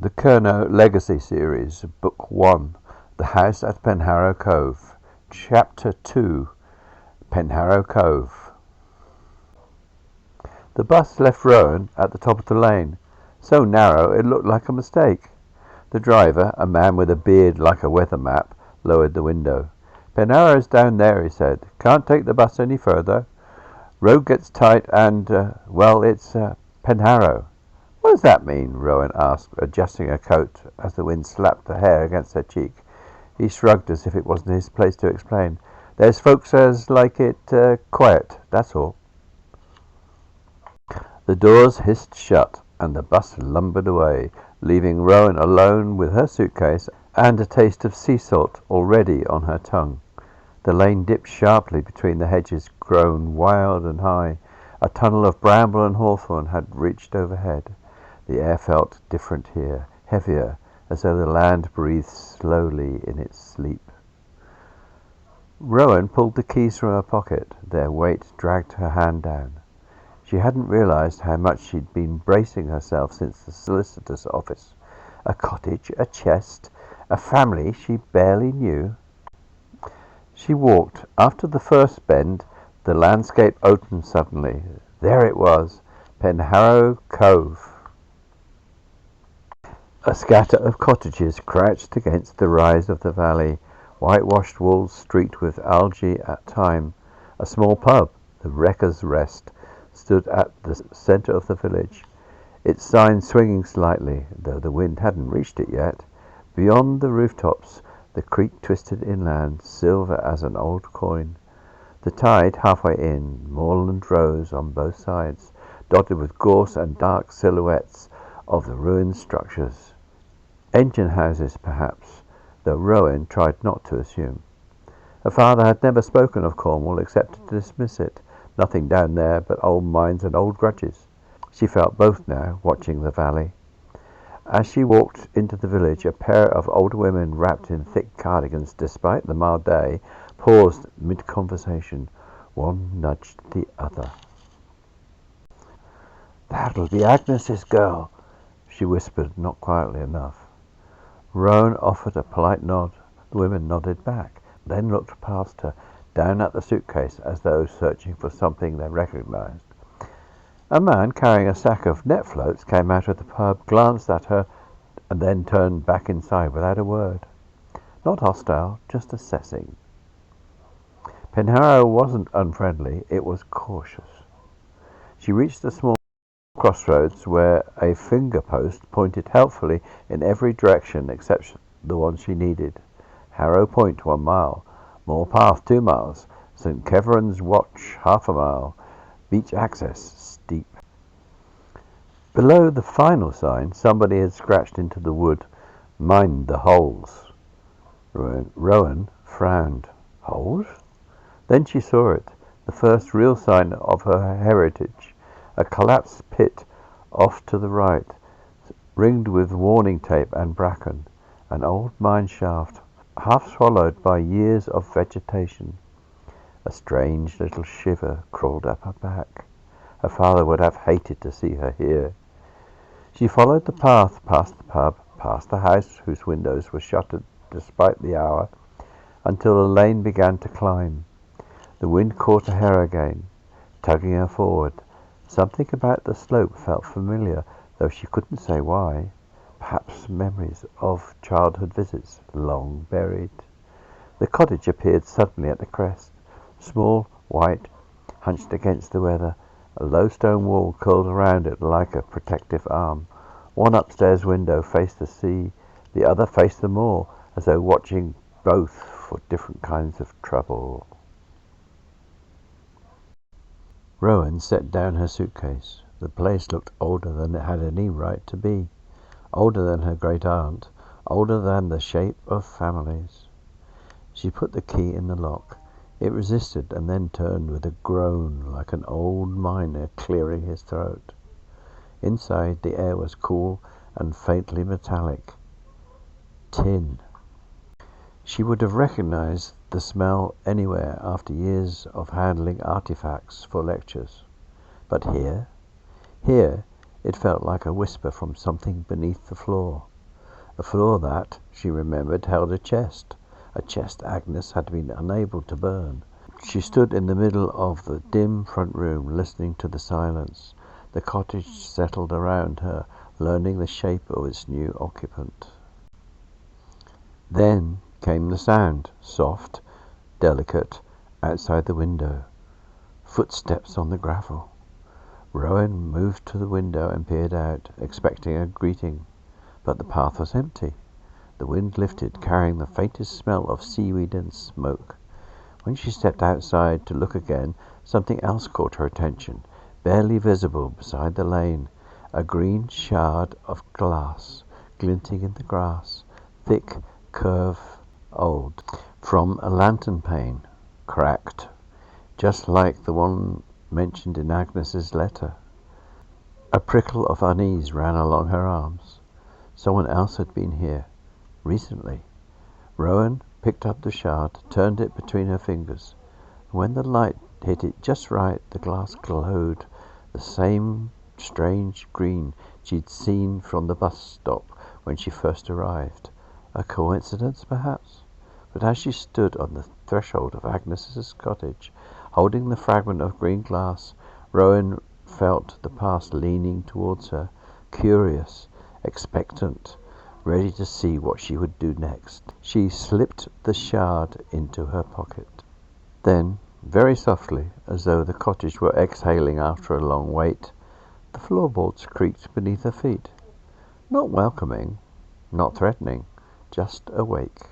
The Curnow Legacy Series, Book 1, The House at Penharrow Cove, Chapter 2, Penharrow Cove. The bus left Rowan at the top of the lane, so narrow it looked like a mistake. The driver, a man with a beard like a weather map, lowered the window. "Penharrow's down there," he said. "Can't take the bus any further. Road gets tight and, it's Penharrow." "What does that mean?" Rowan asked, adjusting her coat as the wind slapped the hair against her cheek. He shrugged as if it wasn't his place to explain. "There's folks as like it quiet, that's all." The doors hissed shut and the bus lumbered away, leaving Rowan alone with her suitcase and a taste of sea salt already on her tongue. The lane dipped sharply between the hedges grown wild and high. A tunnel of bramble and hawthorn had reached overhead. The air felt different here, heavier, as though the land breathed slowly in its sleep. Rowan pulled the keys from her pocket. Their weight dragged her hand down. She hadn't realized how much she'd been bracing herself since the solicitor's office. A cottage, a chest, a family she barely knew. She walked. After the first bend, the landscape opened suddenly. There it was, Penharrow Cove. A scatter of cottages crouched against the rise of the valley, whitewashed walls streaked with algae at time. A small pub, the Wrecker's Rest, stood at the centre of the village, its sign swinging slightly, though the wind hadn't reached it yet. Beyond the rooftops, the creek twisted inland, silver as an old coin. The tide halfway in, moorland rose on both sides, dotted with gorse and dark silhouettes of the ruined structures. Engine houses, perhaps, though Rowan tried not to assume. Her father had never spoken of Cornwall except to dismiss it. Nothing down there but old mines and old grudges. She felt both now, watching the valley. As she walked into the village, a pair of older women wrapped in thick cardigans, despite the mild day, paused mid-conversation. One nudged the other. "That'll be Agnes's girl," she whispered, not quietly enough. Rowan offered a polite nod. The women nodded back, then looked past her, down at the suitcase, as though searching for something they recognized. A man carrying a sack of net floats came out of the pub, glanced at her, and then turned back inside without a word. Not hostile, just assessing. Penharrow wasn't unfriendly, it was cautious. She reached the small crossroads where a finger post pointed helpfully in every direction except the one she needed. Harrow Point 1 mile, Moor Path 2 miles, St. Keveran's Watch half a mile, beach access steep. Below the final sign, somebody had scratched into the wood, "Mind the holes." Rowan frowned. Holes? Then she saw it, the first real sign of her heritage. A collapsed pit off to the right, ringed with warning tape and bracken. An old mine shaft, half swallowed by years of vegetation. A strange little shiver crawled up her back. Her father would have hated to see her here. She followed the path past the pub, past the house whose windows were shuttered despite the hour, until the lane began to climb. The wind caught her hair again, tugging her forward. Something about the slope felt familiar, though she couldn't say why. Perhaps memories of childhood visits, long buried. The cottage appeared suddenly at the crest, small, white, hunched against the weather. A low stone wall curled around it like a protective arm. One upstairs window faced the sea, the other faced the moor, as though watching both for different kinds of trouble. Rowan set down her suitcase. The place looked older than it had any right to be. Older than her great-aunt, older than the shape of families. She put the key in the lock. It resisted and then turned with a groan like an old miner clearing his throat. Inside, the air was cool and faintly metallic. Tin. She would have recognized the smell anywhere after years of handling artifacts for lectures. But here, it felt like a whisper from something beneath the floor. The floor that, she remembered, held a chest Agnes had been unable to burn. She stood in the middle of the dim front room, listening to the silence. The cottage settled around her, learning the shape of its new occupant. Then came the sound, soft, delicate, outside the window. Footsteps on the gravel. Rowan moved to the window and peered out, expecting a greeting, but the path was empty. The wind lifted, carrying the faintest smell of seaweed and smoke. When she stepped outside to look again, something else caught her attention, barely visible beside the lane, a green shard of glass glinting in the grass, thick, curved, old, from a lantern pane, cracked, just like the one mentioned in Agnes's letter. A prickle of unease ran along her arms. Someone else had been here, recently. Rowan picked up the shard, turned it between her fingers. When the light hit it just right, the glass glowed, the same strange green she'd seen from the bus stop when she first arrived. A coincidence, perhaps? But as she stood on the threshold of Agnes's cottage, holding the fragment of green glass, Rowan felt the past leaning towards her, curious, expectant, ready to see what she would do next. She slipped the shard into her pocket. Then, very softly, as though the cottage were exhaling after a long wait, the floorboards creaked beneath her feet. Not welcoming, not threatening, just awake.